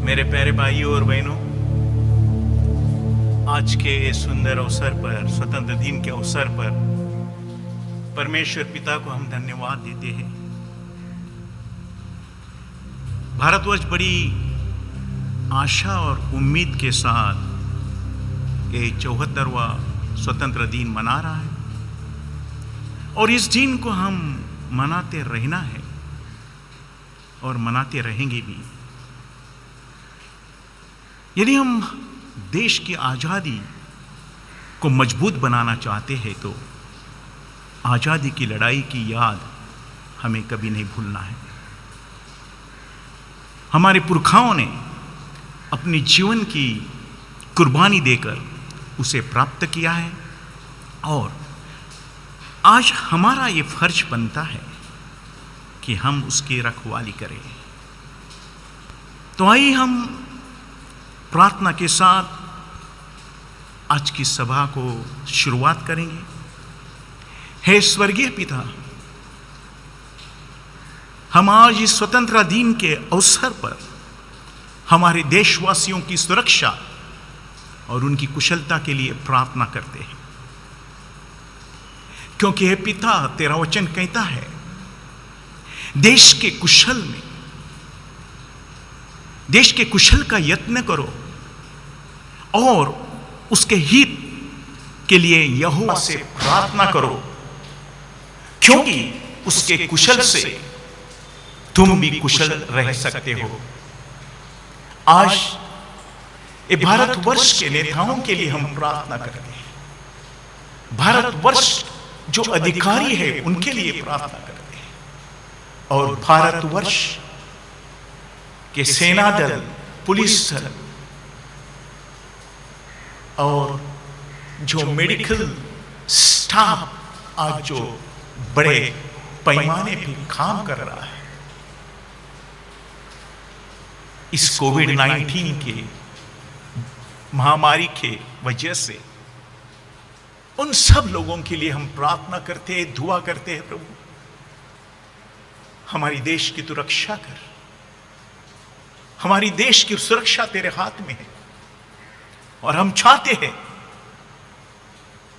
मेरे प्यारे भाइयों और बहनों, आज के सुंदर अवसर पर, स्वतंत्र दिन के अवसर पर परमेश्वर पिता को हम धन्यवाद देते हैं। भारतवर्ष बड़ी आशा और उम्मीद के साथ ये 74वां स्वतंत्र दिन मना रहा है और इस दिन को हम मनाते रहना है और मनाते रहेंगे भी। यदि हम देश की आज़ादी को मजबूत बनाना चाहते हैं तो आज़ादी की लड़ाई की याद हमें कभी नहीं भूलना है। हमारे पुरखाओं ने अपने जीवन की कुर्बानी देकर उसे प्राप्त किया है और आज हमारा ये फर्ज बनता है कि हम उसकी रखवाली करें। तो आइए हम प्रार्थना के साथ आज की सभा को शुरुआत करेंगे। हे स्वर्गीय पिता, हम आज इस स्वतंत्रता दिन के अवसर पर हमारे देशवासियों की सुरक्षा और उनकी कुशलता के लिए प्रार्थना करते हैं, क्योंकि हे पिता, तेरा वचन कहता है देश के कुशल का यत्न करो और उसके हित के लिए यहोवा से प्रार्थना करो, क्योंकि उसके कुशल से तुम भी कुशल रह सकते हो। आज ये भारतवर्ष के नेताओं के लिए हम प्रार्थना करते हैं। भारतवर्ष जो अधिकारी है उनके लिए प्रार्थना करते हैं और भारतवर्ष के सेना दल, पुलिस दल और जो मेडिकल स्टाफ आज जो बड़े पैमाने पे काम कर रहा है इस कोविड-19 के महामारी के वजह से, उन सब लोगों के लिए हम प्रार्थना करते हैं, दुआ करते हैं। प्रभु, हमारी देश की तू रक्षा कर। हमारी देश की सुरक्षा तेरे हाथ में है और हम चाहते हैं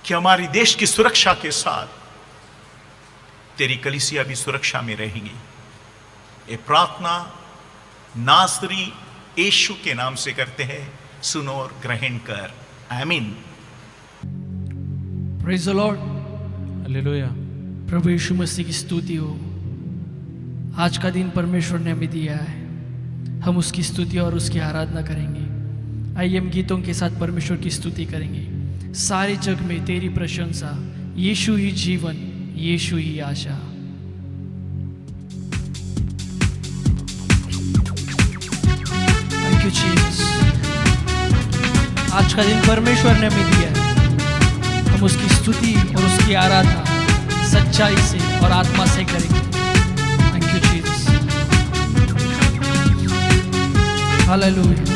कि हमारी देश की सुरक्षा के साथ तेरी कलीसिया भी सुरक्षा में रहेगी। ये प्रार्थना नासरी यीशु के नाम से करते हैं, सुनो और ग्रहण कर। आमीन। Praise the Lord. हालेलुया। प्रभु यीशु मसीह की स्तुति हो। आज का दिन परमेश्वर ने हमें दिया है, हम उसकी स्तुति और उसकी आराधना करेंगे। आइए हम गीतों के साथ परमेश्वर की स्तुति करेंगे। सारे जग में तेरी प्रशंसा, यीशु ही जीवन, यीशु ही आशा। Thank you Jesus. आज का दिन परमेश्वर ने हमें दिया है, हम उसकी स्तुति और उसकी आराधना सच्चाई से और आत्मा से करेंगे। Thank you Jesus. हालेलुया।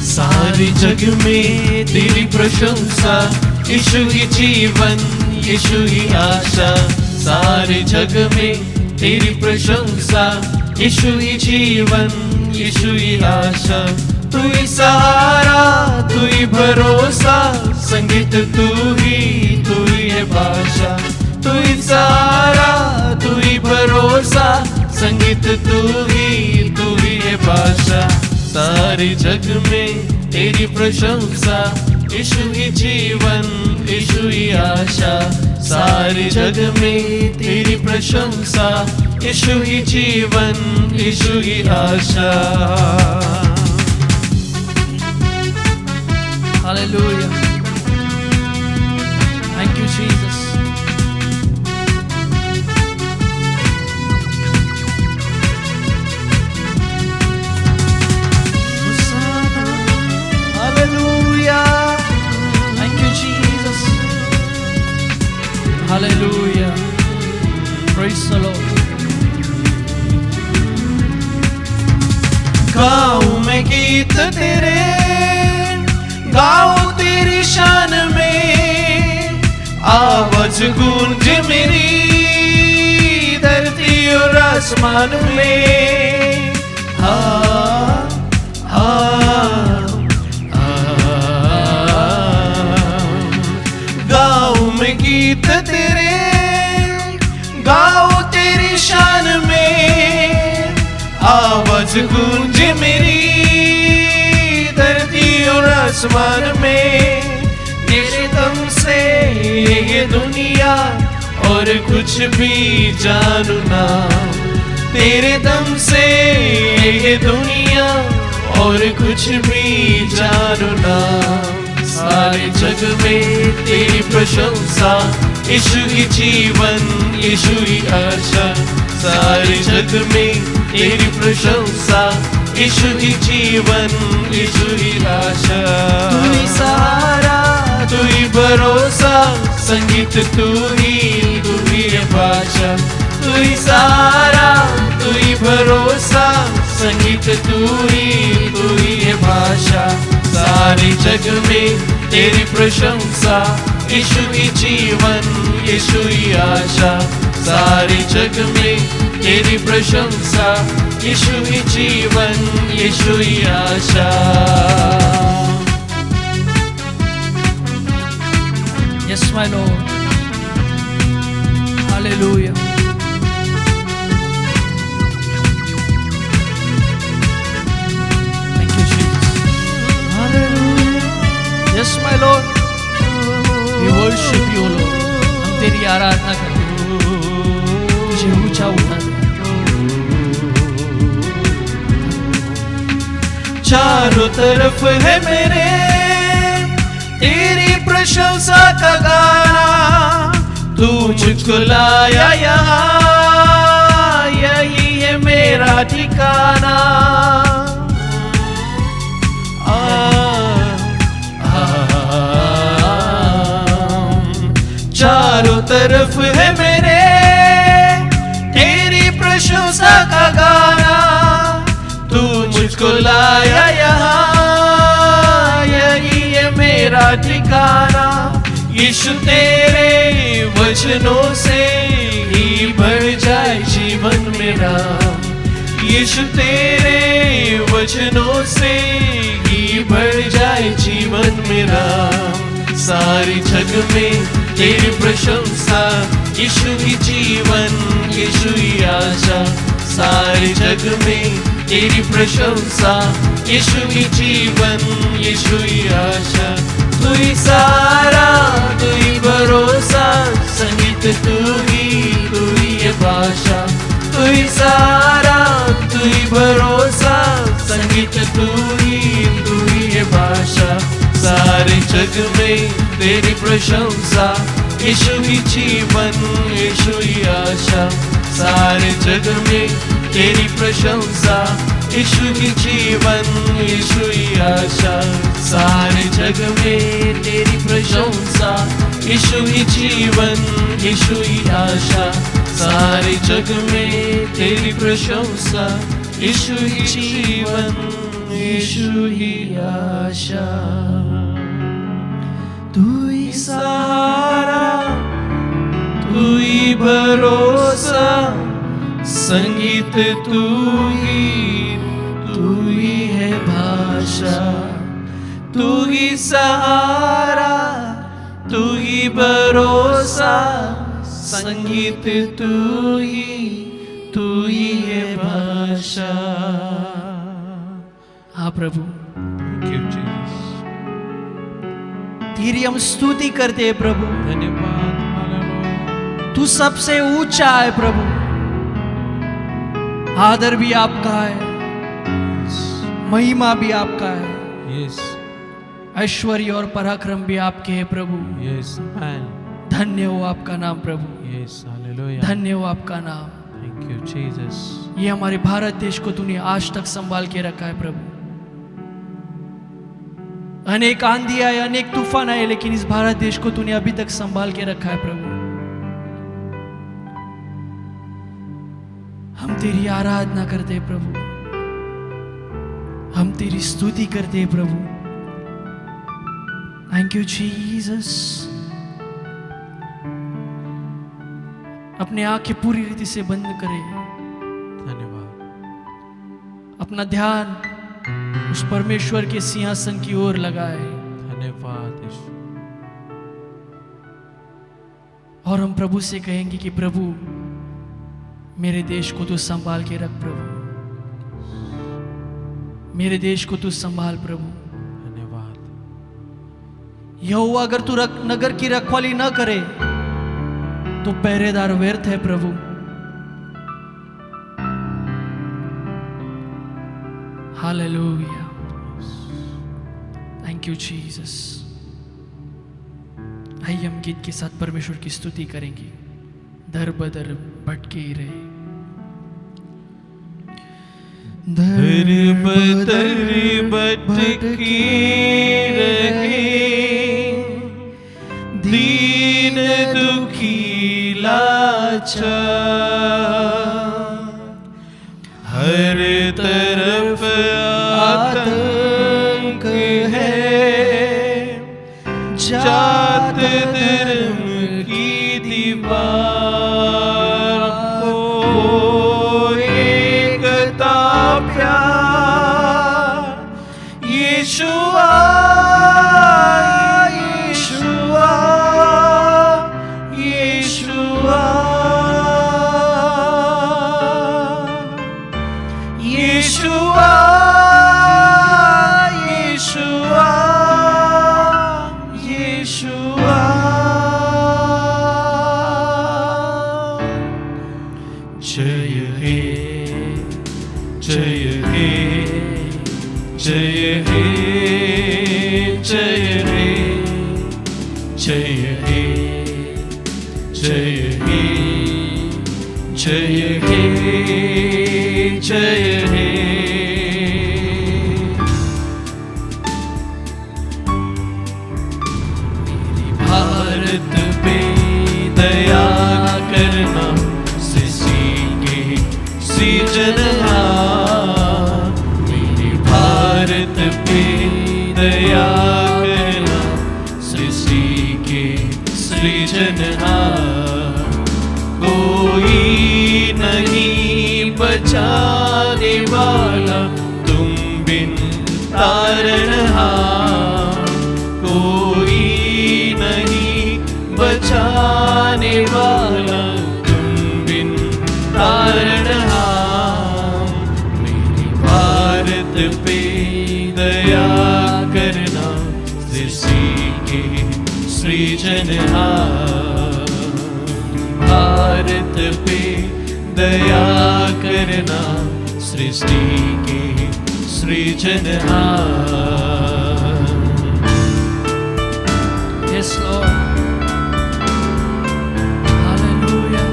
सारे जग में तेरी प्रशंसा, यीशु ही जीवन, यीशु ही आशा। सारे जग में तेरी प्रशंसा, यीशु ही जीवन, यीशु ही आशा। तू ही सहारा, तू ही भरोसा, संगीत तू ही है भाषा। तू ही सहारा, तू ही भरोसा, संगीत तू ही है भाषा। सारे जग में तेरी प्रशंसा, यीशु ही जीवन, यीशु ही आशा। सारे जग में तेरी प्रशंसा, यीशु ही जीवन, यीशु ही आशा। Hallelujah. Thank you Jesus. the Lord. गाऊं मैं गीत तेरे, गाऊं तेरी शान में, आवाज गूंज मेरी धरती और आसमान में। हाँ हाँ गाऊं मैं गीत तेरे, गाऊं तेरी शान में, आवाज गूंज मेरी धरती और आसमान में। तेरे दम से ये दुनिया और कुछ भी जानू ना, तेरे दम से ये दुनिया और कुछ भी जानू ना। सारे जग में तेरी प्रशंसा, यीशु ही जीवन, यीशु ही आशा। सारे जग में तेरी प्रशंसा, यीशु ही जीवन, यीशु ही आशा। तू ही सहारा, तू ही भरोसा, संगीत तू ही है भाषा। तू ही सहारा, तू ही भरोसा, संगीत तू ही है भाषा। सारे जग में तेरी प्रशंसा, यीशु ही जीवन, यीशु ही आशा। सारे जग में तेरी प्रशंसा, यीशु ही जीवन, यीशु ही आशा। Yes, my Lord. Hallelujah. Thank you, Jesus. Hallelujah. Yes, my Lord. We worship you, Lord. हम तेरी आराधना करते हैं, तुझे ऊंचा उठाते हैं। चारों तरफ है मेरे तेरी प्रशंसा का गाना, तू मुझको लाया यहाँ, यही है मेरा ठिकाना। चारों तरफ है मेरे तेरी प्रशंसा का गाना, तू मुझको लाया यहाँ, यही है मेरा ठिकाना। यीशु तेरे वचनों से ही भर जाए जीवन मेरा, यीशु तेरे वचनों से ही भर जाए जीवन मेरा। सारे जग में तेरी प्रशंसा, यीशु ही जीवन, यीशु ही आशा। सारे जग में तेरी प्रशंसा, यीशु ही जीवन, यीशु ही आशा। तू ही सहारा, तू ही भरोसा, संगीत तू ही है भाषा। तू ही सहारा, तू ही भरोसा, संगीत तू ही है भाषा। सारे जग में तेरी प्रशंसा, यीशु ही जीवन, यीशु ही आशा। सारे जग में तेरी प्रशंसा, यीशु ही जीवन, यीशु ही आशा। सारे जग में तेरी प्रशंसा, यीशु ही जीवन, यीशु ही आशा। सारे जग में तेरी प्रशंसा, यीशु ही जीवन, यीशु ही आशा। तू ही सहारा, तू ही भरोसा, संगीत तू ही है भाषा। तू ही सहारा, तू ही भरोसा, संगीत तू ही है भाषा। हाँ प्रभु, तेरी हम स्तुति करते हैं प्रभु। धन्यवाद। तू सबसे ऊंचा है प्रभु, आदर भी आपका है, महिमा भी आपका है, यस ऐश्वर्य और पराक्रम भी आपके हैं प्रभु। यस मैन, धन्य हो आपका नाम प्रभु, यस हालेलुया, धन्य हो आपका नाम। Thank you Jesus. ये हमारे भारत देश को तूने आज तक संभाल के रखा है प्रभु। अनेक आंधी आए, अनेक तूफान आए, लेकिन इस भारत देश को तूने अभी तक संभाल के रखा है प्रभु। हम तेरी आराधना करते प्रभु, हम तेरी स्तुति करते प्रभु। Thank you Jesus. अपने आंखें पूरी रीति से बंद करें, धन्यवाद। अपना ध्यान उस परमेश्वर के सिंहासन की ओर लगाए, धन्यवाद यीशु। और हम प्रभु से कहेंगे कि प्रभु मेरे देश को तू संभाल के रख प्रभु, मेरे देश को तू संभाल प्रभु। धन्यवाद। यहोवा अगर तू नगर की रखवाली न करे तो पहरेदार व्यर्थ है प्रभु। हालेलुया। Thank you Jesus. आइए हम गीत के साथ परमेश्वर की स्तुति करेंगे। दर बदर भटके ही रहे, दर बदर भटकी रहे, दीन दुखी लाचार, हर तरफ आतंक है, जात धर्म की दीवार को एकता प्यार, यीशुआ यीशुआ यीशुआ यीशुआ यीशुआ यीशुआ। जय हे जय हे जय हे जय हे जय हे जय हे जय हे जय हे। मेरी भारत पे दया करना, सीखे सृजनहार, मेरे भारत पे दया करना, सृष्टि के सृजनहार। कोई नहीं बचाने वाला तुम बिन तारनहार, कोई नहीं बचाने वाला तुम बिन तारनहार। मेरे भारत पे दया करना, सृष्टि के सृजनहार। भारत पे दया करना, सृष्टि के सृजनहार। Yes Lord, hallelujah.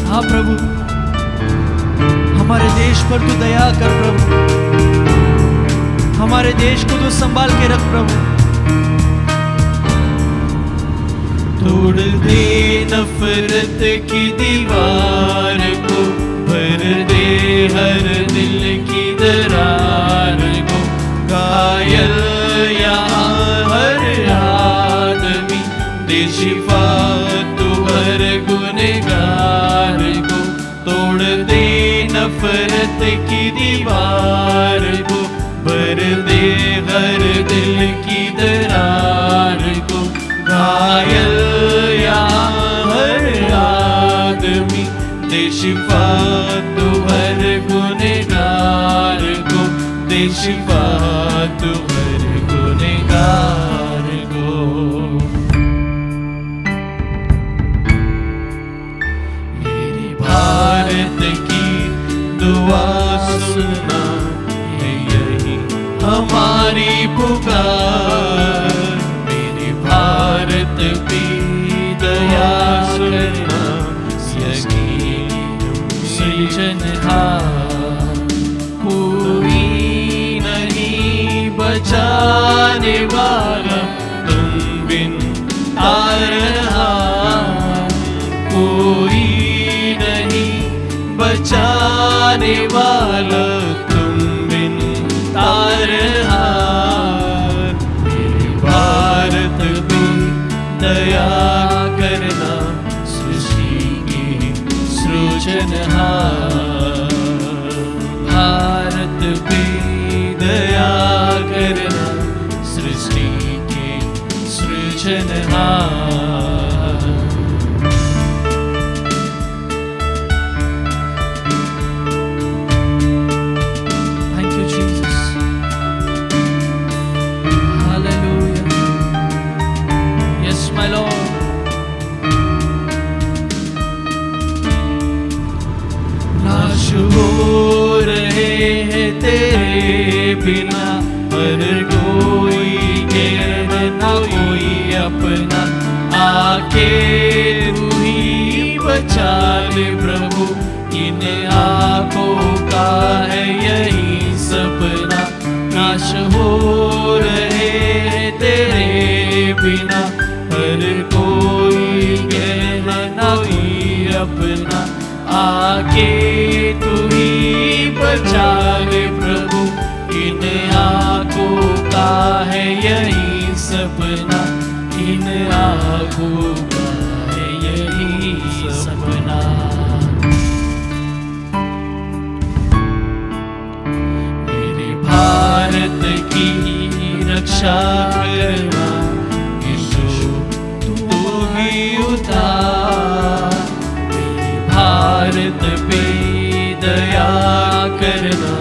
हाँ प्रभु, हमारे देश पर तू दया कर प्रभु, हमारे देश को तू संभाल के रख प्रभु। तोड़ दे नफरत की दीवार को, भर दे हर दिल की दरार को, घायल यहाँ हर आदमी दे शिफा तू हर गुनहगार को। तोड़ दे नफरत की दीवार को, भर दे हर दिल की दरार को, घायल यहाँ हर आदमी दे शिफा तू हर गुनहगार को, दे शिफा तू हर गुनहगार को। मेरी भारत की दुआ सुनना, यही हमारी पुकार। भारत पे दया करना, यही सृजनहार। कोई नहीं बचाने वाला तुम बिन तारनहार, कोई नहीं बचाने वाला तुम बिन तारहार। मेरे भारत पे दया करना सृष्टि के सृजनहार। भारत पे दया करना सृष्टि के सृजनहार। Thank you, Jesus. Hallelujah. Yes, my Lord. नाश हो रहे हैं तेरे बिना, हर कोई गैर न कोई अपना। आके तू ही बचा ले प्रभु, इन आँखों का है यही सपना। नाश हो रहे हैं तेरे बिना, हर कोई गैर न कोई अपना। आके तू ही बचा ले प्रभु, इन आँखों का है यही सपना। इन आँखों का है यही सपना। मेरे भारत की रक्षा करना यीशु तू ही उतार। भारत पे दया करना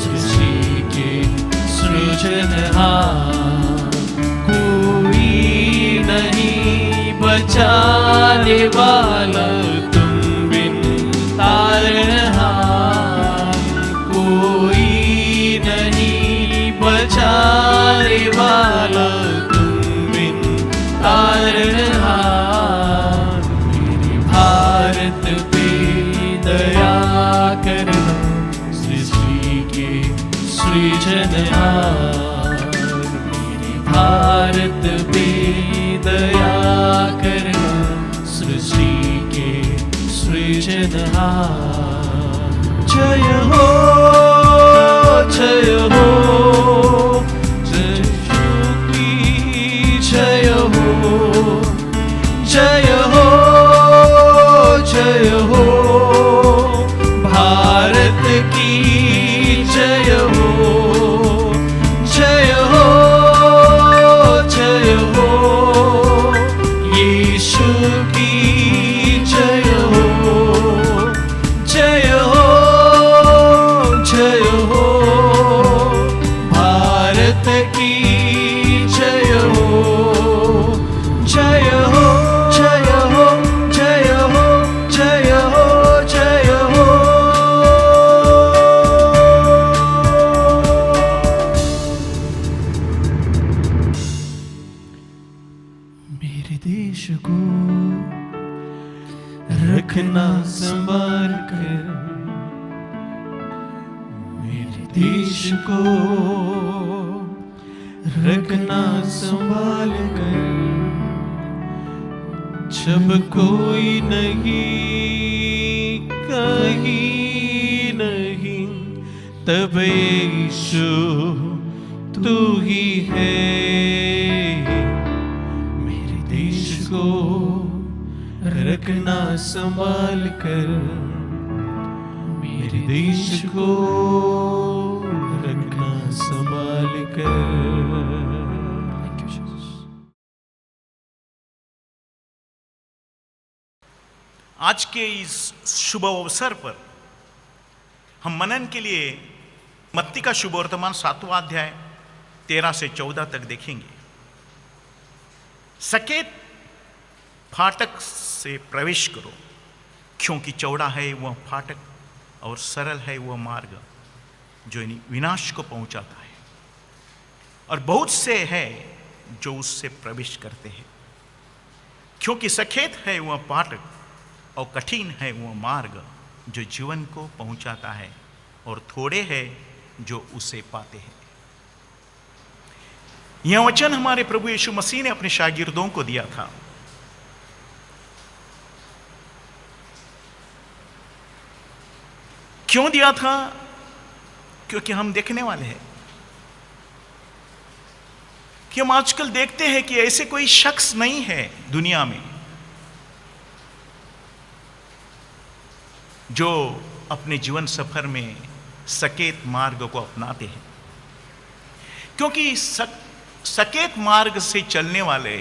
सृष्टि के सृजनहार। कोई नहीं बचाने वाला तुम बिन तारहार। कोई नहीं बचाने वाला तुम बिन तारहार। मेरे भारत पे दया करना सृष्टि के सृजनहार। मेरे भारत पे दया करना सृष्टि के सृजनहार। जय हो जय हो यीशु की जय हो। जय हो जय हो भारत की जय हो। जय हो जय हो यीशु की जय हो। जय हो जय हो भारत की जय हो। जय हो जय हो जय हो जय हो जय हो। मेरे देश को रखना संभाल कर, मेरे देश को रखना संभाल कर। जब कोई नहीं कहीं नहीं, तब यीशु तू ही है। मेरे देश को रखना संभाल कर, मेरे देश को रखना संभाल कर। Thank you, Jesus. आज के इस शुभ अवसर पर हम मनन के लिए मत्ती का शुभ वर्तमान 7वां अध्याय 13 से 14 तक देखेंगे। सकेत फाटक से प्रवेश करो, क्योंकि चौड़ा है वह फाटक और सरल है वह मार्ग जो विनाश को पहुंचाता है, और बहुत से हैं जो उससे प्रवेश करते हैं। क्योंकि सकेत है वह फाटक और कठिन है वह मार्ग जो जीवन को पहुंचाता है, और थोड़े हैं जो उसे पाते हैं। यह वचन हमारे प्रभु यीशु मसीह ने अपने शागिर्दों को दिया था। क्यों दिया था? क्योंकि हम देखने वाले हैं कि हम आजकल देखते हैं कि ऐसे कोई शख्स नहीं है दुनिया में जो अपने जीवन सफर में सकेत मार्ग को अपनाते हैं, क्योंकि सकेत मार्ग से चलने वाले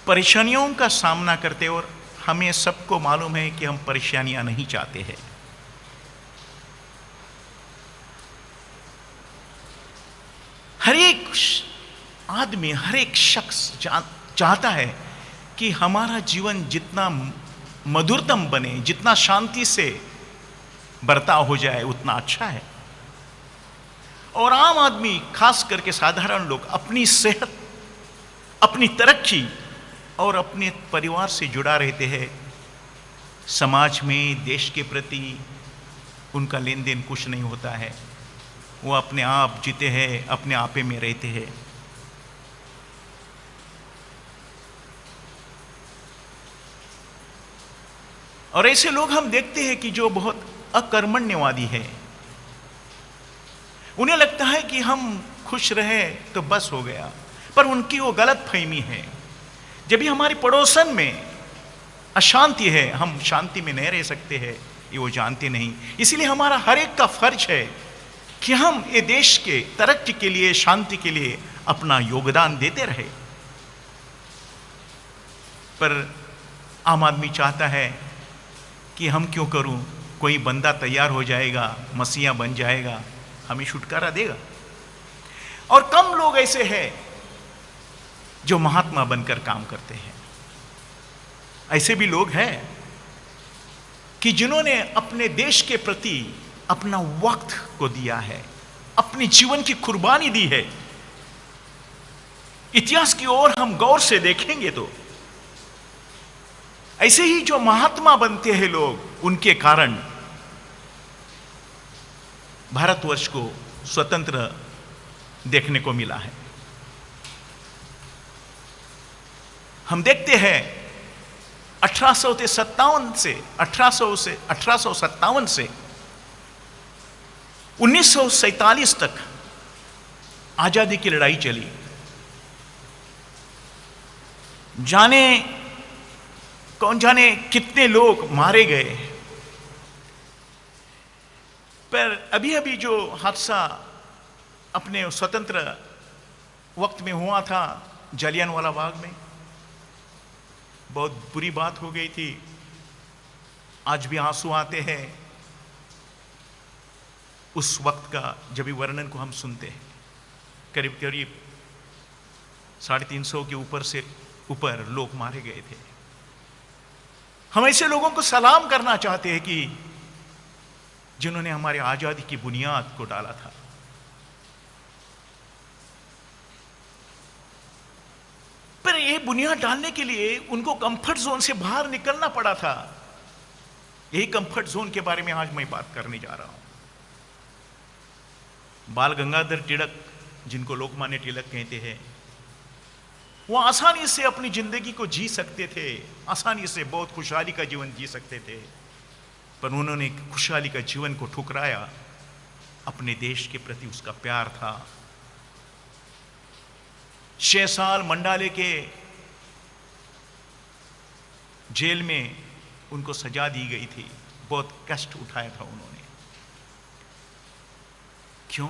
परेशानियों का सामना करते, और हमें सबको मालूम है कि हम परेशानियां नहीं चाहते हैं। हर एक आदमी, हर एक शख्स चाहता है कि हमारा जीवन जितना मधुरतम बने, जितना शांति से बर्ताव हो जाए, उतना अच्छा है। और आम आदमी, खास करके साधारण लोग, अपनी सेहत, अपनी तरक्की और अपने परिवार से जुड़ा रहते हैं। समाज में, देश के प्रति उनका लेन देन कुछ नहीं होता है। वो अपने आप जीते हैं, अपने आपे में रहते हैं। और ऐसे लोग हम देखते हैं कि जो बहुत अकर्मण्यवादी है, उन्हें लगता है कि हम खुश रहे तो बस हो गया, पर उनकी वो गलत फहमी है। जब भी हमारे पड़ोसन में अशांति है, हम शांति में नहीं रह सकते हैं, ये वो जानते नहीं। इसलिए हमारा हर एक का फर्ज है कि हम ये देश के तरक्की के लिए, शांति के लिए अपना योगदान देते रहे। पर आम आदमी चाहता है कि हम क्यों करूं, कोई बंदा तैयार हो जाएगा, मसीहा बन जाएगा, हमें छुटकारा देगा। और कम लोग ऐसे हैं जो महात्मा बनकर काम करते हैं। ऐसे भी लोग हैं कि जिन्होंने अपने देश के प्रति अपना वक्त को दिया है, अपने जीवन की कुर्बानी दी है। इतिहास की ओर हम गौर से देखेंगे तो ऐसे ही जो महात्मा बनते हैं लोग, उनके कारण भारतवर्ष को स्वतंत्र देखने को मिला है। हम देखते हैं 1857 से 1947 तक आजादी की लड़ाई चली। कौन जाने कितने लोग मारे गए। पर अभी अभी जो हादसा अपने स्वतंत्र वक्त में हुआ था जालियनवाला बाग में, बहुत बुरी बात हो गई थी। आज भी आंसू आते हैं उस वक्त का जब भी वर्णन को हम सुनते हैं। करीब करीब 350 के ऊपर लोग मारे गए थे। हम ऐसे लोगों को सलाम करना चाहते हैं कि जिन्होंने हमारे आजादी की बुनियाद को डाला था। पर यह बुनियाद डालने के लिए उनको कंफर्ट जोन से बाहर निकलना पड़ा था। यही कंफर्ट जोन के बारे में आज मैं बात करने जा रहा हूं। बाल गंगाधर तिलक, जिनको लोकमान्य तिलक कहते हैं, वो आसानी से अपनी जिंदगी को जी सकते थे, आसानी से बहुत खुशहाली का जीवन जी सकते थे। पर उन्होंने खुशहाली का जीवन को ठुकराया। अपने देश के प्रति उसका प्यार था। 6 साल मंडाले के जेल में उनको सजा दी गई थी। बहुत कष्ट उठाया था उन्होंने। क्यों?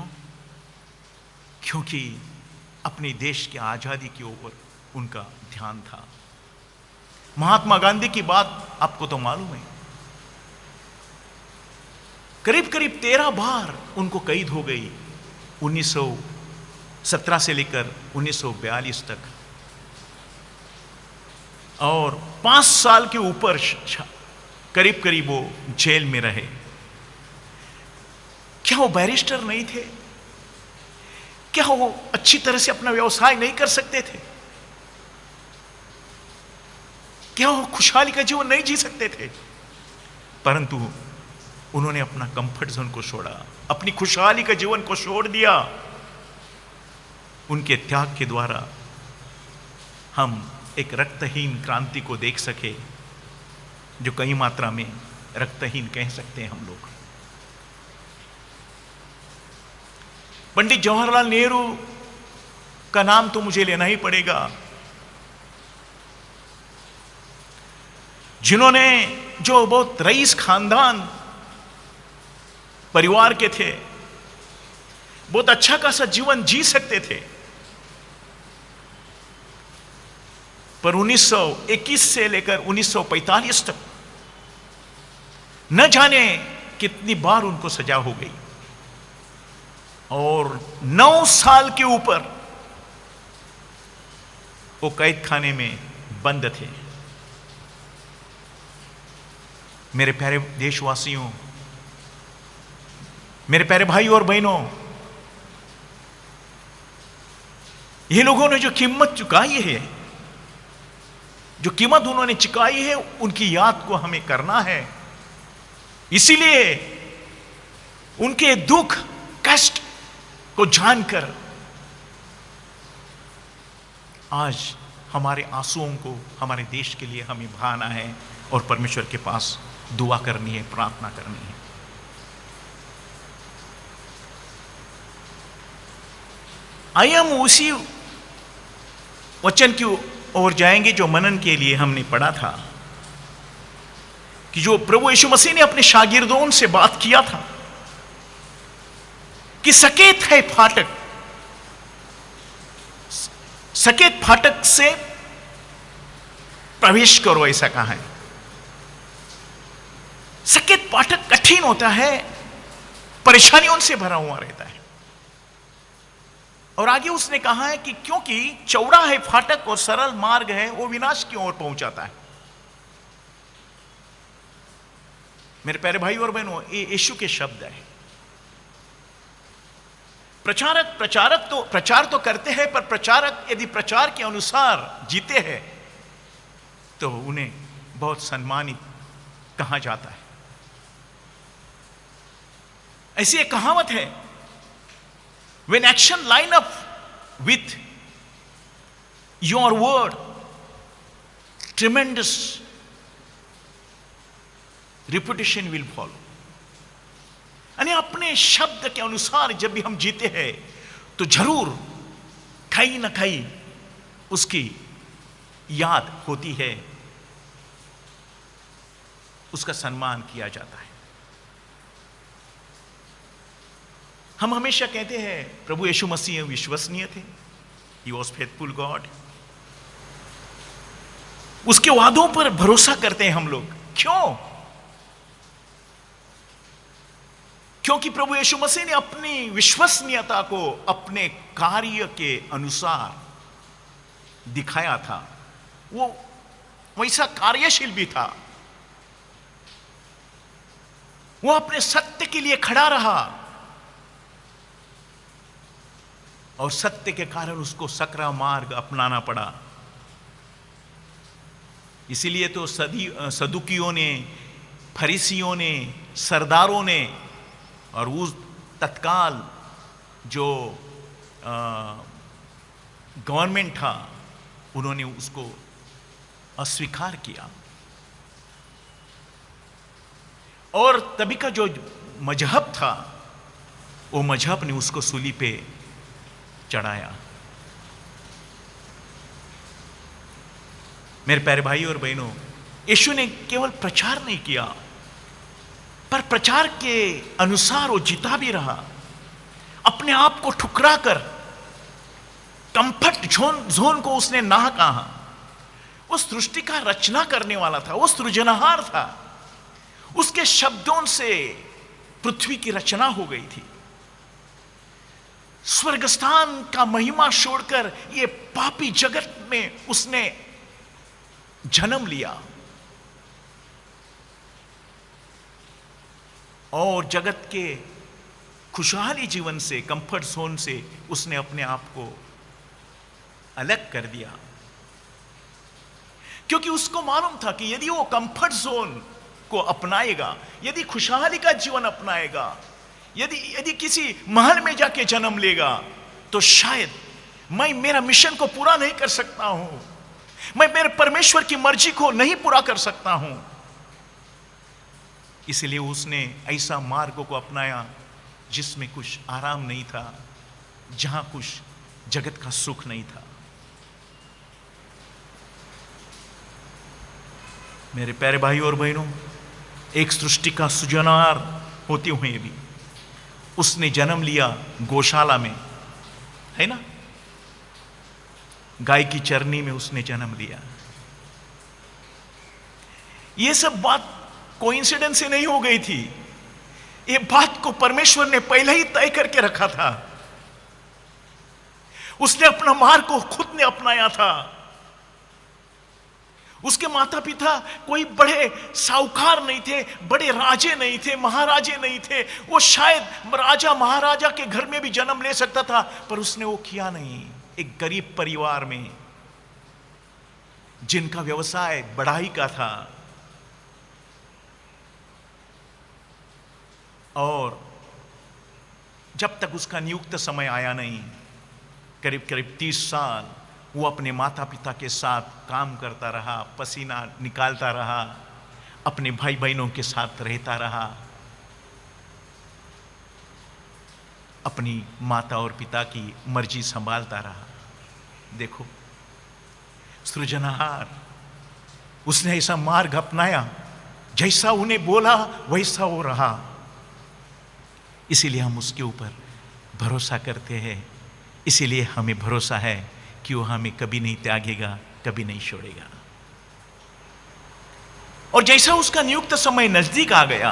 क्योंकि अपने देश की आजादी के ऊपर उनका ध्यान था। महात्मा गांधी की बात आपको तो मालूम है। करीब करीब 13 बार उनको कैद हो गई, 1917 से लेकर 1942 तक, और 5 साल के ऊपर करीब करीब वो जेल में रहे। क्या वो बैरिस्टर नहीं थे? क्या वो अच्छी तरह से अपना व्यवसाय नहीं कर सकते थे? क्या वो खुशहाली का जीवन नहीं जी सकते थे? परंतु उन्होंने अपना कंफर्ट जोन को छोड़ा, अपनी खुशहाली का जीवन को छोड़ दिया। उनके त्याग के द्वारा हम एक रक्तहीन क्रांति को देख सके। जो कई मात्रा में रक्तहीन कह सकते हैं हम लोग। पंडित जवाहरलाल नेहरू का नाम तो मुझे लेना ही पड़ेगा, जिन्होंने, जो बहुत रईस खानदान परिवार के थे, बहुत अच्छा खासा जीवन जी सकते थे, पर 1921 से लेकर 1945 तक न जाने कितनी बार उनको सजा हो गई और 9 साल के ऊपर वो कैद खाने में बंद थे। मेरे प्यारे देशवासियों, मेरे प्यारे भाई और बहनों, ये लोगों ने जो कीमत चुकाई है, जो कीमत उन्होंने चुकाई है, उनकी याद को हमें करना है। इसीलिए उनके दुख कष्ट को जानकर आज हमारे आंसुओं को हमारे देश के लिए हमें बहाना है और परमेश्वर के पास दुआ करनी है, प्रार्थना करनी है। आइए हम उसी वचन की ओर जाएंगे जो मनन के लिए हमने पढ़ा था, कि जो प्रभु यीशु मसीह ने अपने शागिर्दों से बात किया था कि सकेत है फाटक, सकेत फाटक से प्रवेश करो, ऐसा कहा है। सकेत फाटक कठिन होता है, परेशानियों से भरा हुआ रहता है। और आगे उसने कहा है कि क्योंकि चौड़ा है फाटक और सरल मार्ग है, वो विनाश की ओर पहुंचाता है। मेरे प्यारे भाई और बहनों, ये यीशु के शब्द है। प्रचारक तो प्रचार तो करते हैं, पर प्रचारक यदि प्रचार के अनुसार जीते हैं तो उन्हें बहुत सम्मानित कहा जाता है। ऐसी एक कहावत है, when action line up with your word, tremendous reputation will follow। यानी अपने शब्द के अनुसार जब भी हम जीते हैं तो जरूर कहीं ना कहीं उसकी याद होती है, उसका सम्मान किया जाता है। हम हमेशा कहते हैं प्रभु यीशु मसीह विश्वसनीय थे, ही वॉज फेथफुल गॉड। उसके वादों पर भरोसा करते हैं हम लोग। क्यों? क्योंकि प्रभु यीशु मसीह ने अपनी विश्वसनीयता को अपने कार्य के अनुसार दिखाया था। वो वैसा कार्यशील भी था, वो अपने सत्य के लिए खड़ा रहा और सत्य के कारण उसको सकरा मार्ग अपनाना पड़ा। इसीलिए तो सदुकियों ने, फरीसियों ने, सरदारों ने और उस तत्काल जो गवर्नमेंट था, उन्होंने उसको अस्वीकार किया। और तभी का जो मजहब था, वो मजहब ने उसको सूली पे चढ़ाया। मेरे प्यारे भाई और बहनों, यीशु ने केवल प्रचार नहीं किया, पर प्रचार के अनुसार वो जीता भी रहा। अपने आप को ठुकरा कर कंफर्ट जोन को उसने ना कहा। वो सृष्टि का रचना करने वाला था, वो सृजनहार था। उसके शब्दों से पृथ्वी की रचना हो गई थी। स्वर्गस्थान का महिमा छोड़कर ये पापी जगत में उसने जन्म लिया और जगत के खुशहाली जीवन से, कंफर्ट जोन से उसने अपने आप को अलग कर दिया। क्योंकि उसको मालूम था कि यदि वो कंफर्ट जोन को अपनाएगा, यदि खुशहाली का जीवन अपनाएगा, यदि किसी महल में जाके जन्म लेगा, तो शायद मैं मेरा मिशन को पूरा नहीं कर सकता हूं, मैं मेरे परमेश्वर की मर्जी को नहीं पूरा कर सकता हूं। इसलिए उसने ऐसा मार्ग को अपनाया जिसमें कुछ आराम नहीं था, जहां कुछ जगत का सुख नहीं था। मेरे प्यारे भाई और बहनों, एक सृष्टि का सृजनहार होते हुए भी उसने जन्म लिया गौशाला में, है ना, गाय की चरनी में उसने जन्म लिया। ये सब बात कोइंसिडेंस से नहीं हो गई थी, ये बात को परमेश्वर ने पहले ही तय करके रखा था। उसने अपना मार्ग को खुद ने अपनाया था। उसके माता पिता कोई बड़े साहूकार नहीं थे, बड़े राजे नहीं थे, महाराजे नहीं थे। वो शायद राजा महाराजा के घर में भी जन्म ले सकता था, पर उसने वो किया नहीं। एक गरीब परिवार में जिनका व्यवसाय बढ़ाई का था, और जब तक उसका नियुक्त समय आया नहीं, करीब करीब 30 साल वो अपने माता पिता के साथ काम करता रहा, पसीना निकालता रहा, अपने भाई बहनों के साथ रहता रहा, अपनी माता और पिता की मर्जी संभालता रहा। देखो, सृजनहार उसने ऐसा मार्ग अपनाया, जैसा उन्हें बोला वैसा वो रहा। इसीलिए हम उसके ऊपर भरोसा करते हैं। इसीलिए हमें भरोसा है कि वो हमें कभी नहीं त्यागेगा, कभी नहीं छोड़ेगा। और जैसा उसका नियुक्त समय नजदीक आ गया,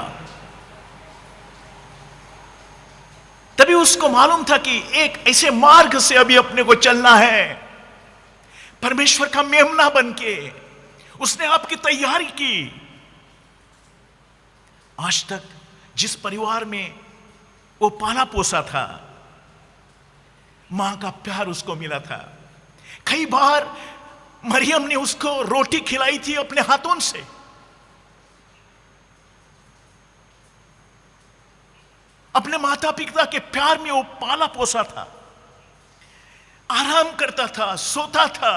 तभी उसको मालूम था कि एक ऐसे मार्ग से अभी अपने को चलना है, परमेश्वर का मेमना बनके। उसने आपकी तैयारी की। आज तक जिस परिवार में वो पाला पोसा था, मां का प्यार उसको मिला था। कई बार मरियम ने उसको रोटी खिलाई थी अपने हाथों से। अपने माता पिता के प्यार में वो पाला पोसा था, आराम करता था, सोता था।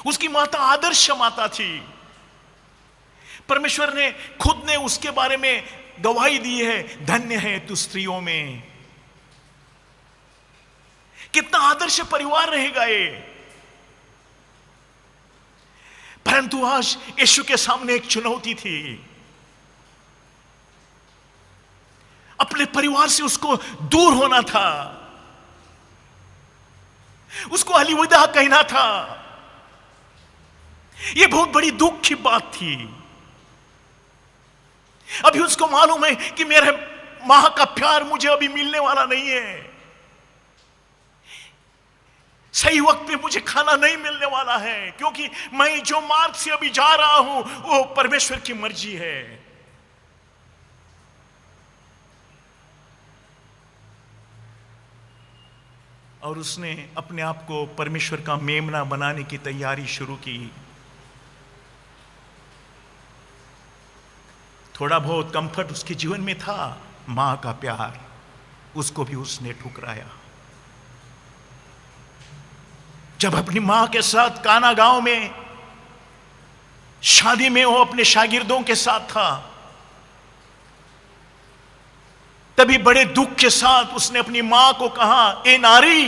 उसकी माता आदर्श माता थी। परमेश्वर ने खुद ने उसके बारे में गवाही दी है, धन्य है तू स्त्रियों में। कितना आदर्श परिवार रहेगा ये। परंतु आज यीशु के सामने एक चुनौती थी। अपने परिवार से उसको दूर होना था, उसको अलविदा कहना था। यह बहुत बड़ी दुख की बात थी। अभी उसको मालूम है कि मेरे मां का प्यार मुझे अभी मिलने वाला नहीं है, सही वक्त पे मुझे खाना नहीं मिलने वाला है, क्योंकि मैं जो मार्ग से अभी जा रहा हूं वो परमेश्वर की मर्जी है। और उसने अपने आप को परमेश्वर का मेमना बनाने की तैयारी शुरू की। थोड़ा बहुत कंफर्ट उसके जीवन में था, मां का प्यार, उसको भी उसने ठुकराया। जब अपनी मां के साथ काना गांव में शादी में वो अपने शागिर्दों के साथ था, तभी बड़े दुख के साथ उसने अपनी मां को कहा, ए नारी।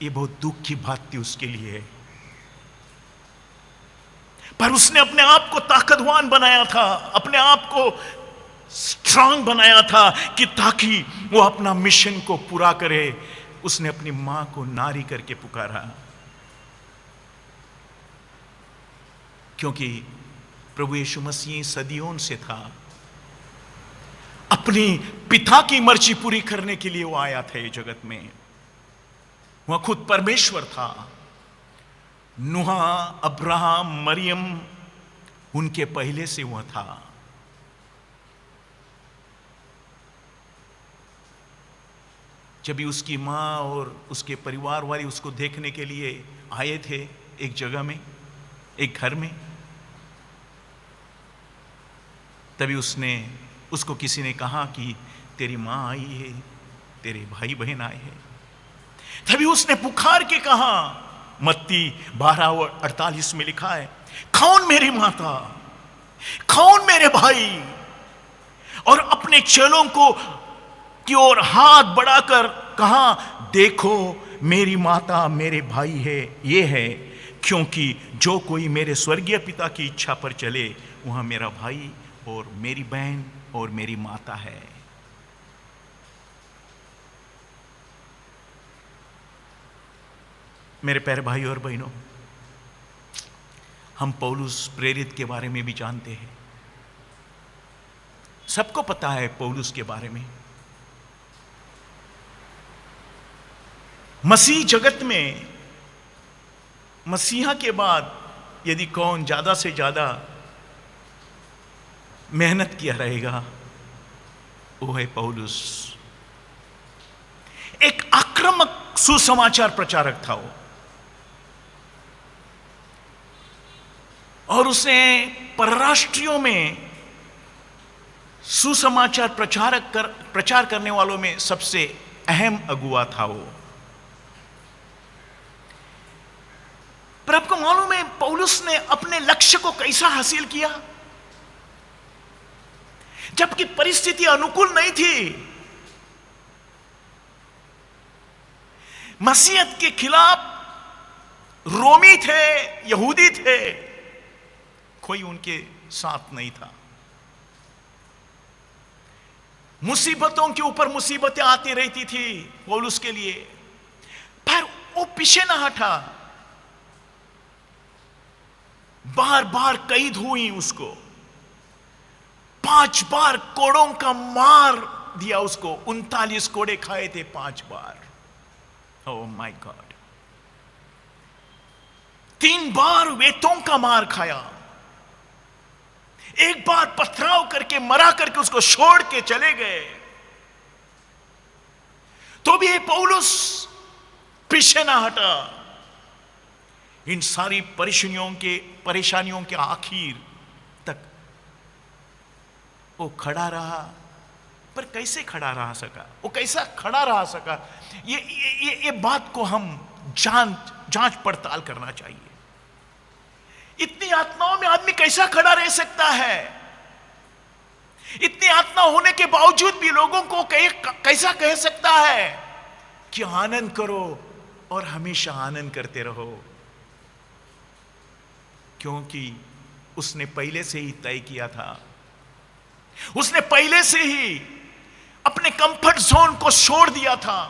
ये बहुत दुख की बात थी उसके लिए, पर उसने अपने आप को ताकतवान बनाया था, अपने आप को स्ट्रांग बनाया था कि ताकि वो अपना मिशन को पूरा करे। उसने अपनी मां को नारी करके पुकारा, क्योंकि प्रभु यीशु मसीह सदियों से था। अपनी पिता की मर्जी पूरी करने के लिए वो आया था ये जगत में। वह खुद परमेश्वर था। नूह, अब्राहम, मरियम, उनके पहले से वह था। जब भी उसकी मां और उसके परिवार वाले उसको देखने के लिए आए थे एक जगह में, एक घर में, तभी उसको किसी ने कहा कि तेरी मां आई है, तेरे भाई बहन आए हैं। तभी उसने पुकार के कहा, मत्ती 12:48 में लिखा है, कौन मेरी माता, कौन मेरे भाई, और अपने चेलों को की ओर हाथ बढ़ाकर कहा, देखो मेरी माता मेरे भाई है, ये है, क्योंकि जो कोई मेरे स्वर्गीय पिता की इच्छा पर चले वह मेरा भाई और मेरी बहन और मेरी माता है। मेरे प्यारे भाई और बहनों, हम पौलुस प्रेरित के बारे में भी जानते हैं, सबको पता है पौलुस के बारे में। मसीह जगत में मसीहा के बाद यदि कौन ज्यादा से ज्यादा मेहनत किया रहेगा वो है पौलुस। एक आक्रामक सुसमाचार प्रचारक था वो, और उसने परराष्ट्रीयों में सुसमाचार प्रचार करने वालों में सबसे अहम अगुवा था वो। पर आपको मालूम है पौलुस ने अपने लक्ष्य को कैसा हासिल किया? जबकि परिस्थिति अनुकूल नहीं थी, मसीहत के खिलाफ रोमी थे, यहूदी थे, कोई उनके साथ नहीं था। मुसीबतों के ऊपर मुसीबतें आती रहती थी पौलुस के लिए, पर वो पीछे ना हटा। बार बार कैद हुई उसको, 5 बार कोड़ों का मार दिया उसको, 39 कोड़े खाए थे 5 बार। Oh my God. 3 बार वेतों का मार खाया, 1 बार पथराव करके मरा करके उसको छोड़ के चले गए, तो भी पौलुस पीछे ना हटा। इन सारी परेशानियों के आखिर तक वो खड़ा रहा। पर कैसे खड़ा रह सका? वो कैसा खड़ा रह सका? ये बात को हम जांच पड़ताल करना चाहिए। इतनी आत्माओं में आदमी कैसा खड़ा रह सकता है? इतनी आत्मा होने के बावजूद भी लोगों को कैसा कह सकता है कि आनंद करो और हमेशा आनंद करते रहो? क्योंकि उसने पहले से ही तय किया था, उसने पहले से ही अपने कंफर्ट जोन को छोड़ दिया था,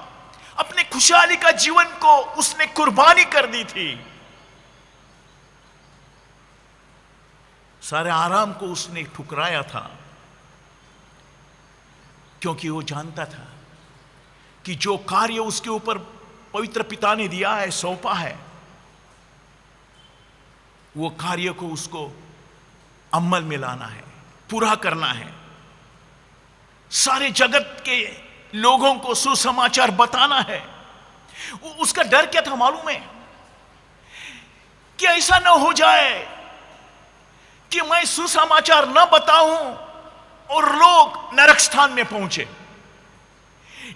अपने खुशहाली का जीवन को उसने कुर्बानी कर दी थी, सारे आराम को उसने ठुकराया था, क्योंकि वो जानता था कि जो कार्य उसके ऊपर पवित्र पिता ने दिया है, सौंपा है, वो कार्य को उसको अमल में लाना है, पूरा करना है, सारे जगत के लोगों को सुसमाचार बताना है। उसका डर क्या था मालूम है? कि ऐसा न हो जाए कि मैं सुसमाचार न बताऊं और लोग नरक स्थान में पहुंचे।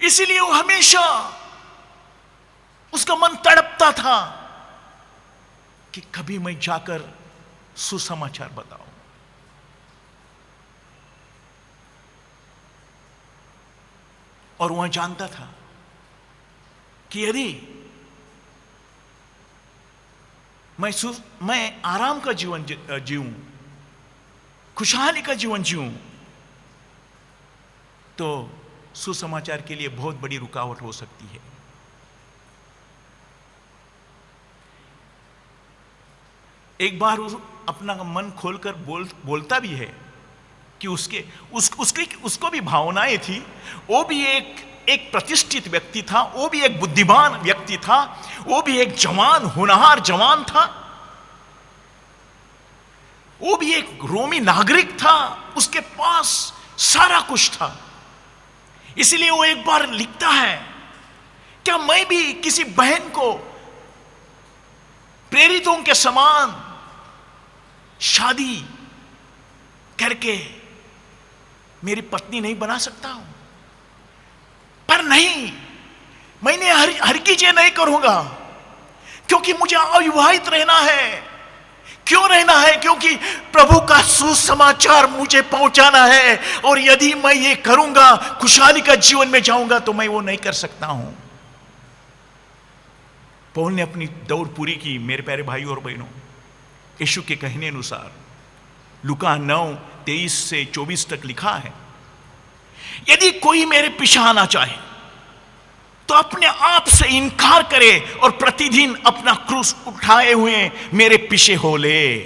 इसीलिए वो हमेशा उसका मन तड़पता था कि कभी मैं जाकर सुसमाचार बताऊं। और वह जानता था कि यदि मैं आराम का जीवन जीऊं, खुशहाली का जीवन जीऊं, तो सुसमाचार के लिए बहुत बड़ी रुकावट हो सकती है। एक बार अपना मन खोलकर बोलता भी है कि उसको भी भावनाएं थी। वो भी एक प्रतिष्ठित व्यक्ति था, वो भी एक बुद्धिमान व्यक्ति था, वो भी एक जवान, होनहार जवान था, वो भी एक रोमी नागरिक था, उसके पास सारा कुछ था। इसलिए वो एक बार लिखता है, क्या मैं भी किसी बहन को प्रेरितों के समान शादी करके मेरी पत्नी नहीं बना सकता हूं? पर नहीं, मैंने हरगिज़ ये नहीं करूंगा। क्योंकि मुझे अविवाहित रहना है। क्यों रहना है? क्योंकि प्रभु का सुसमाचार मुझे पहुंचाना है, और यदि मैं ये करूंगा, खुशहाली का जीवन में जाऊंगा, तो मैं वो नहीं कर सकता हूं। पौल ने अपनी दौड़ पूरी की। मेरे प्यारे भाई और बहनों, यीशु के कहने अनुसार लूका 9:23 से 24 तक लिखा है, यदि कोई मेरे पीछे आना चाहे तो अपने आप से इनकार करे और प्रतिदिन अपना क्रूस उठाए हुए मेरे पीछे हो ले।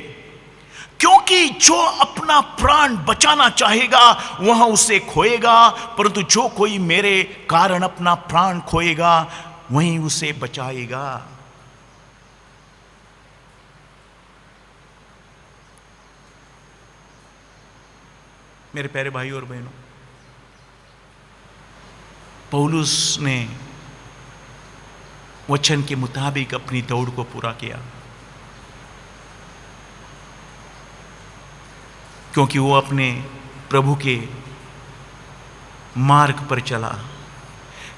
क्योंकि जो अपना प्राण बचाना चाहेगा वह उसे खोएगा, परंतु जो कोई मेरे कारण अपना प्राण खोएगा वहीं उसे बचाएगा। मेरे प्यारे भाई और बहनों, पौलुस ने वचन के मुताबिक अपनी दौड़ को पूरा किया, क्योंकि वो अपने प्रभु के मार्ग पर चला,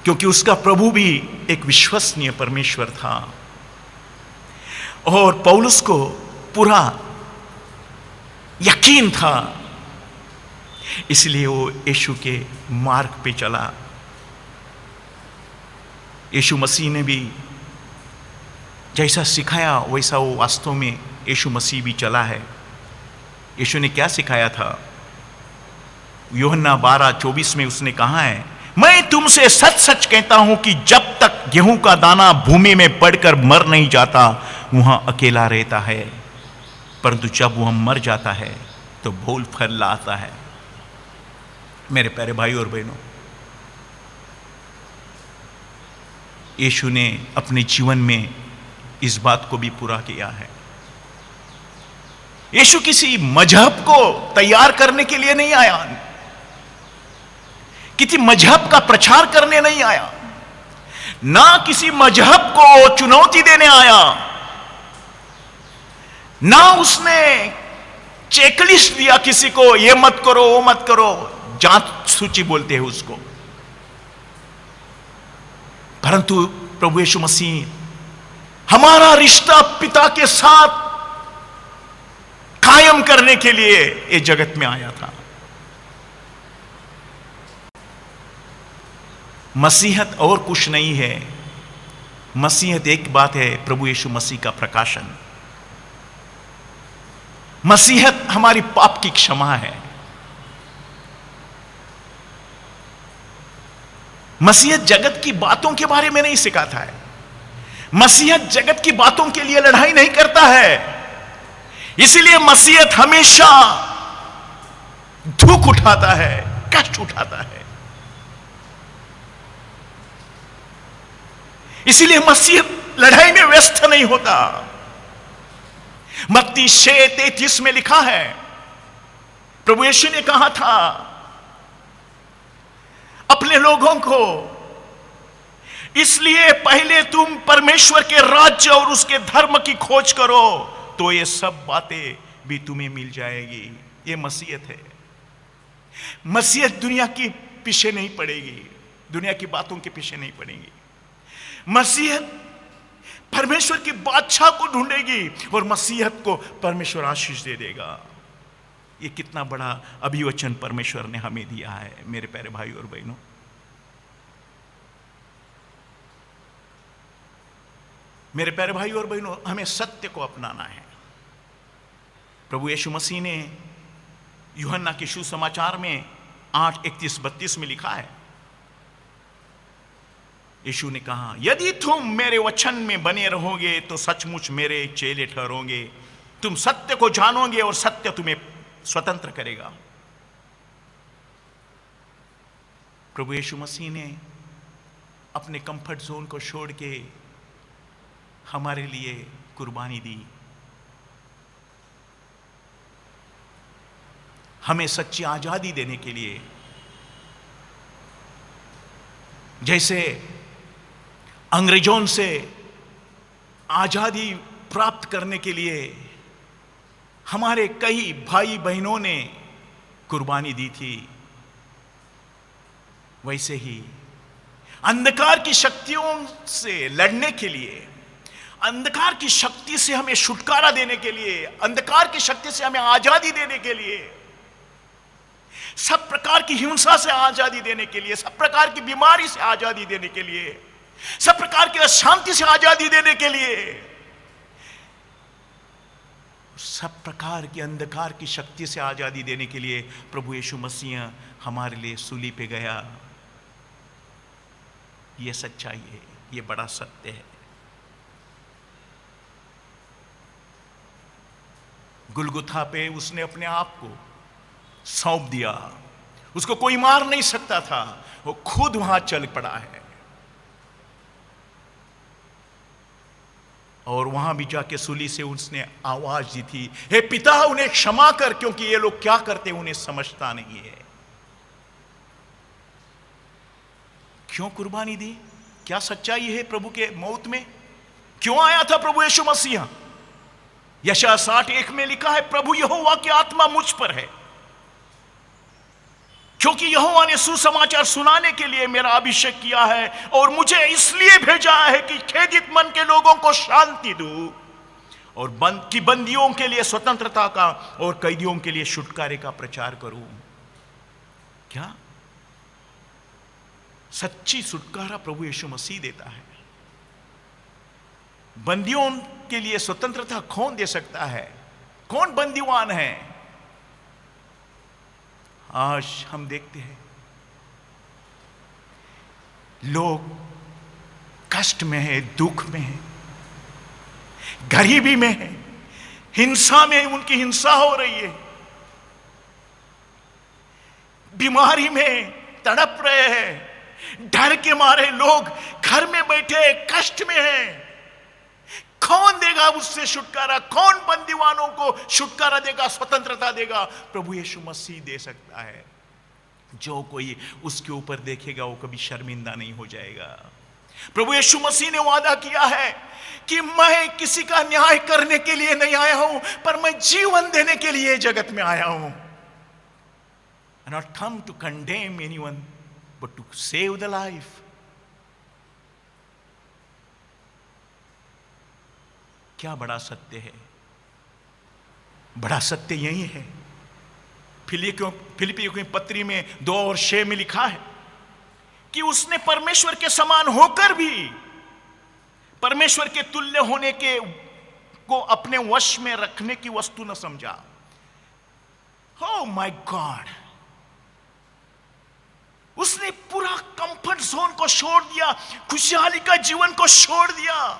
क्योंकि उसका प्रभु भी एक विश्वसनीय परमेश्वर था। और पौलुस को पूरा यकीन था, इसलिए वो यीशु के मार्ग पे चला। यीशु मसीह ने भी जैसा सिखाया वैसा वो वास्तव में यीशु मसीह भी चला है। यीशु ने क्या सिखाया था? यूहन्ना 12:24 में उसने कहा है, मैं तुमसे सच सच कहता हूं कि जब तक गेहूं का दाना भूमि में पड़कर मर नहीं जाता वहां अकेला रहता है, परंतु जब वह मर जाता है तो बहुल फल लाता है। मेरे प्यारे भाई और बहनों, यीशु ने अपने जीवन में इस बात को भी पूरा किया है। यीशु किसी मजहब को तैयार करने के लिए नहीं आया, किसी मजहब का प्रचार करने नहीं आया, ना किसी मजहब को चुनौती देने आया, ना उसने चेकलिस्ट दिया किसी को, ये मत करो वो मत करो, जांच सूची बोलते हैं उसको। परंतु प्रभु यीशु मसीह हमारा रिश्ता पिता के साथ कायम करने के लिए ये जगत में आया था। मसीहत और कुछ नहीं है, मसीहत एक बात है, प्रभु यीशु मसीह का प्रकाशन। मसीहत हमारी पाप की क्षमा है। मसीहत जगत की बातों के बारे में नहीं सिखाता है। मसीहत जगत की बातों के लिए लड़ाई नहीं करता है। इसलिए मसीहत हमेशा दुख उठाता है, कष्ट उठाता है। इसलिए मसीहत लड़ाई में व्यस्त नहीं होता। मत्ती 6:33 में लिखा है, प्रभु यीशु ने कहा था अपने लोगों को, इसलिए पहले तुम परमेश्वर के राज्य और उसके धर्म की खोज करो तो ये सब बातें भी तुम्हें मिल जाएगी। ये मसीहत है। मसीहत दुनिया के पीछे नहीं पड़ेगी, दुनिया की बातों के पीछे नहीं पड़ेगी। मसीहत परमेश्वर की बादशाह को ढूंढेगी और मसीहत को परमेश्वर आशीष दे देगा। ये कितना बड़ा अभिवचन परमेश्वर ने हमें दिया है मेरे प्यारे भाई और बहनों। मेरे प्यारे भाई और बहनों, हमें सत्य को अपनाना है। प्रभु यीशु मसीह ने यूहन्ना के सुसमाचार में 8:31-32 में लिखा है, यीशु ने कहा, यदि तुम मेरे वचन में बने रहोगे तो सचमुच मेरे चेले ठहरोगे, तुम सत्य को जानोगे और सत्य तुम्हें स्वतंत्र करेगा। प्रभु यीशु मसीह ने अपने कंफर्ट जोन को छोड़ के हमारे लिए कुर्बानी दी। हमें सच्ची आजादी देने के लिए। जैसे अंग्रेजों से आजादी प्राप्त करने के लिए हमारे कई भाई बहनों ने कुर्बानी दी थी, वैसे ही अंधकार की शक्तियों से लड़ने के लिए, अंधकार की शक्ति से हमें छुटकारा देने के लिए, अंधकार की शक्ति से हमें आजादी देने के लिए, सब प्रकार की हिंसा से आजादी देने के लिए, सब प्रकार की बीमारी से आजादी देने के लिए, सब प्रकार की अशांति से आजादी देने के लिए, सब प्रकार की अंधकार की शक्ति से आजादी देने के लिए प्रभु यीशु मसीह हमारे लिए सूली पे गया। यह सच्चाई है, यह बड़ा सत्य है। गुलगुथा पे उसने अपने आप को सौंप दिया। उसको कोई मार नहीं सकता था, वो खुद वहां चल पड़ा है। और वहां भी जाके सूली से उसने आवाज दी थी, हे पिता उन्हें क्षमा कर, क्योंकि ये लोग क्या करते उन्हें समझता नहीं है। क्यों कुर्बानी दी? क्या सच्चाई है प्रभु के मौत में? क्यों आया था प्रभु यीशु मसीह? यशायाह 60:1 में लिखा है, प्रभु यहोवा की आत्मा मुझ पर है, क्योंकि यहोवा ने सुसमाचार सुनाने के लिए मेरा अभिषेक किया है, और मुझे इसलिए भेजा है कि खेदित मन के लोगों को शांति दूं, और बंदियों के लिए स्वतंत्रता का और कैदियों के लिए छुटकारे का प्रचार करूं। क्या सच्ची छुटकारा प्रभु यीशु मसीह देता है। बंदियों के लिए स्वतंत्रता कौन दे सकता है? कौन बंदीवान है? आज हम देखते हैं लोग कष्ट में है, दुख में है, गरीबी में है, हिंसा में उनकी हिंसा हो रही है, बीमारी में तड़प रहे हैं, डर के मारे लोग घर में बैठे कष्ट में हैं। कौन देगा उससे छुटकारा? कौन बंदीवानों को छुटकारा देगा, स्वतंत्रता देगा? प्रभु यीशु मसीह दे सकता है। जो कोई उसके ऊपर देखेगा वो कभी शर्मिंदा नहीं हो जाएगा। प्रभु यीशु मसीह ने वादा किया है कि मैं किसी का न्याय करने के लिए नहीं आया हूं, पर मैं जीवन देने के लिए जगत में आया हूं। I not come to condemn anyone, but to save the life. क्या बड़ा सत्य है! बड़ा सत्य यही है। फिलिपियों की पत्री में 2 और 6 में लिखा है कि उसने परमेश्वर के समान होकर भी परमेश्वर के तुल्य होने के को अपने वश में रखने की वस्तु न समझा। Oh my God! उसने पूरा कंफर्ट जोन को छोड़ दिया, खुशहाली का जीवन को छोड़ दिया,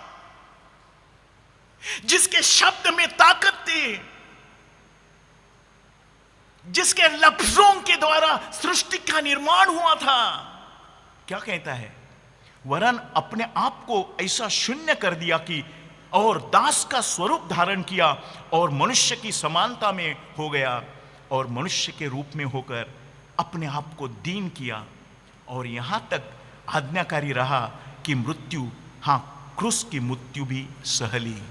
जिसके शब्द में ताकत थी, जिसके लफ्जों के द्वारा सृष्टि का निर्माण हुआ था। क्या कहता है? वरन अपने आप को ऐसा शून्य कर दिया कि और दास का स्वरूप धारण किया और मनुष्य की समानता में हो गया, और मनुष्य के रूप में होकर अपने आप को दीन किया, और यहां तक आज्ञाकारी रहा कि मृत्यु, हां क्रूस की मृत्यु भी सह ली।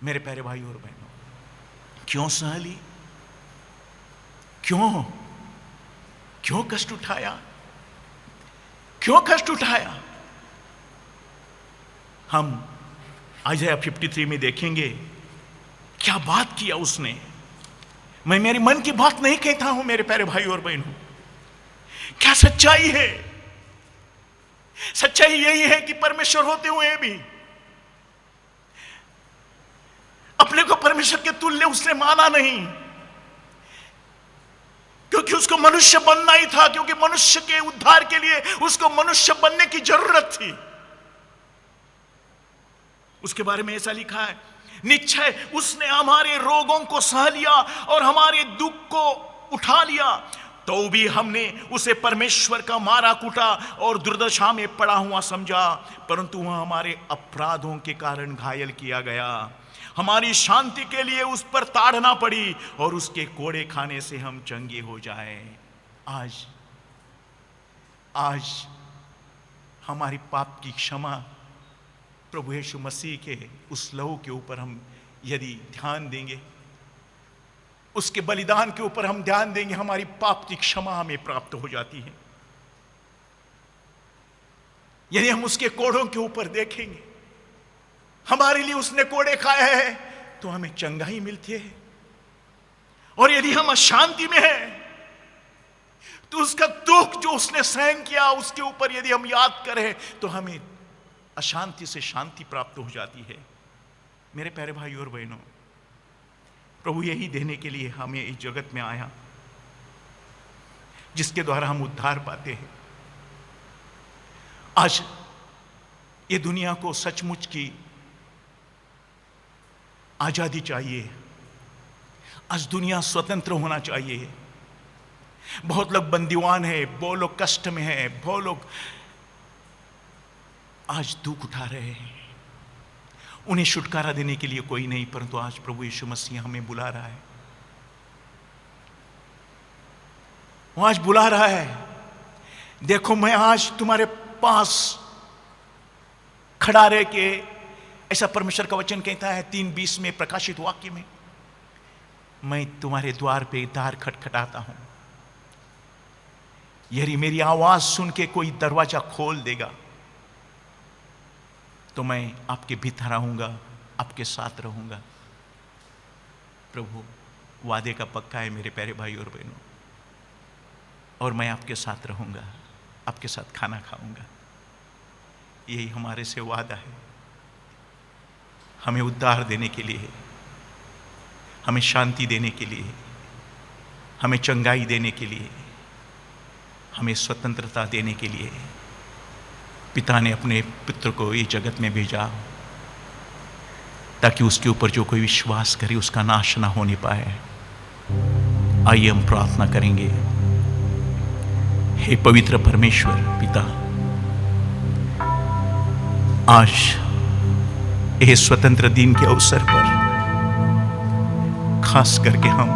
मेरे प्यारे भाई और बहनों, क्यों सह ली? क्यों कष्ट उठाया? क्यों कष्ट उठाया? हम आयशा 53 में देखेंगे क्या बात किया उसने। मैं मेरी मन की बात नहीं कहता हूं मेरे प्यारे भाई और बहनों। क्या सच्चाई है? सच्चाई यही है कि परमेश्वर होते हुए भी अपने को परमेश्वर के तुल्य उसने माना नहीं, क्योंकि उसको मनुष्य बनना ही था, क्योंकि मनुष्य के उद्धार के लिए उसको मनुष्य बनने की जरूरत थी। उसके बारे में ऐसा लिखा है, निश्चय उसने हमारे रोगों को सह लिया और हमारे दुख को उठा लिया, तो भी हमने उसे परमेश्वर का मारा कूटा और दुर्दशा में पड़ा हुआ समझा, परंतु वह हमारे अपराधों के कारण घायल किया गया, हमारी शांति के लिए उस पर ताड़ना पड़ी, और उसके कोड़े खाने से हम चंगे हो जाए। आज हमारी पाप की क्षमा प्रभु यीशु मसीह के उस लहू के ऊपर हम यदि ध्यान देंगे, उसके बलिदान के ऊपर हम ध्यान देंगे, हमारी पाप की क्षमा हमें प्राप्त हो जाती है। यदि हम उसके कोड़ों के ऊपर देखेंगे, हमारे लिए उसने कोड़े खाए हैं तो हमें चंगाई मिलती है। और यदि हम अशांति में हैं तो उसका दुख जो उसने सहन किया उसके ऊपर यदि हम याद करें तो हमें अशांति से शांति प्राप्त हो जाती है। मेरे प्यारे भाई और बहनों, प्रभु यही देने के लिए हमें इस जगत में आया जिसके द्वारा हम उद्धार पाते हैं। आज ये दुनिया को सचमुच की आजादी चाहिए। आज दुनिया स्वतंत्र होना चाहिए। बहुत लोग बंदीवान हैं, बहुत लोग कष्ट में हैं, बहुत लोग आज दुख उठा रहे हैं। उन्हें छुटकारा देने के लिए कोई नहीं, परंतु आज प्रभु यीशु मसीह हमें बुला रहा है। वो आज बुला रहा है, देखो मैं आज तुम्हारे पास खड़ा रह के, ऐसा परमेश्वर का वचन कहता है 3:20 में प्रकाशित वाक्य में, मैं तुम्हारे द्वार पे द्वार खटखटाता हूं। यदि मेरी आवाज सुन के कोई दरवाजा खोल देगा तो मैं आपके भीतर रहूंगा, आपके साथ रहूंगा। प्रभु वादे का पक्का है मेरे प्यारे भाई और बहनों, और मैं आपके साथ रहूंगा, आपके साथ खाना खाऊंगा। यही हमारे से वादा है। हमें उद्धार देने के लिए, हमें शांति देने के लिए, हमें चंगाई देने के लिए, हमें स्वतंत्रता देने के लिए पिता ने अपने पुत्र को इस जगत में भेजा, ताकि उसके ऊपर जो कोई विश्वास करे उसका नाश ना होने पाए। आइए हम प्रार्थना करेंगे। हे पवित्र परमेश्वर पिता, आज यह स्वतंत्र दिन के अवसर पर खास करके हम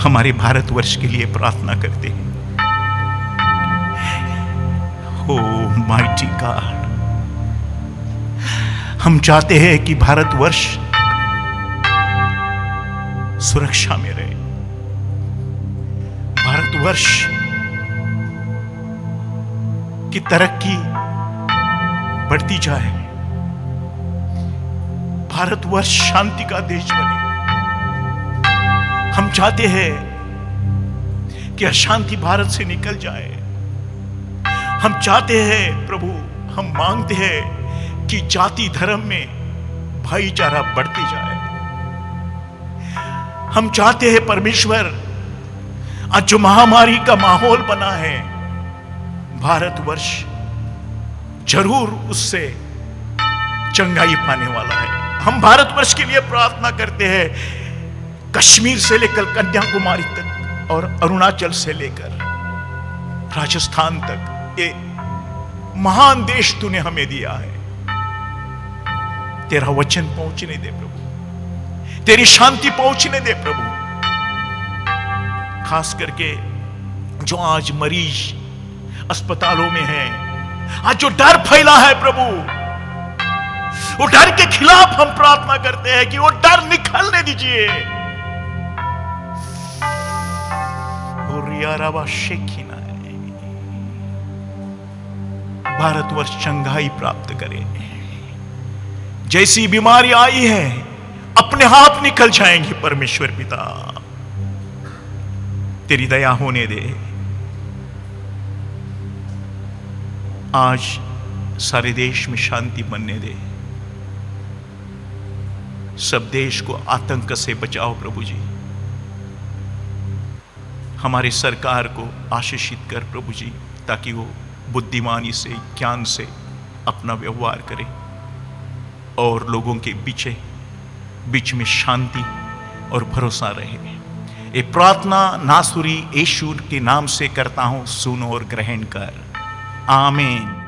हमारे भारतवर्ष के लिए प्रार्थना करते हैं। ओ माइटी गॉड, हम चाहते हैं कि भारतवर्ष सुरक्षा में रहे, भारतवर्ष की तरक्की बढ़ती जाए, भारतवर्ष शांति का देश बने। हम चाहते हैं कि अशांति भारत से निकल जाए। हम चाहते हैं प्रभु, हम मांगते हैं कि जाति धर्म में भाईचारा बढ़ती जाए। हम चाहते हैं परमेश्वर, आज जो महामारी का माहौल बना है, भारतवर्ष जरूर उससे चंगाई पाने वाला है। हम भारतवर्ष के लिए प्रार्थना करते हैं। कश्मीर से लेकर कन्याकुमारी तक और अरुणाचल से लेकर राजस्थान तक, ये महान देश तूने हमें दिया है। तेरा वचन पहुंचने दे प्रभु, तेरी शांति पहुंचने दे प्रभु। खास करके जो आज मरीज अस्पतालों में हैं, आज जो डर फैला है प्रभु, वो डर के खिलाफ हम प्रार्थना करते हैं कि वो डर निकलने दीजिए। भारतवर्ष चंगाई प्राप्त करे। जैसी बीमारी आई है अपने आप निकल जाएंगी परमेश्वर पिता, तेरी दया होने दे। आज सारे देश में शांति बनने दे। सब देश को आतंक से बचाओ प्रभु जी। हमारे सरकार को आशीषित कर प्रभु जी, ताकि वो बुद्धिमानी से, ज्ञान से अपना व्यवहार करे और लोगों के बीच में शांति और भरोसा रहे। ये प्रार्थना नासुरी यीशु के नाम से करता हूं, सुनो और ग्रहण कर। आमीन।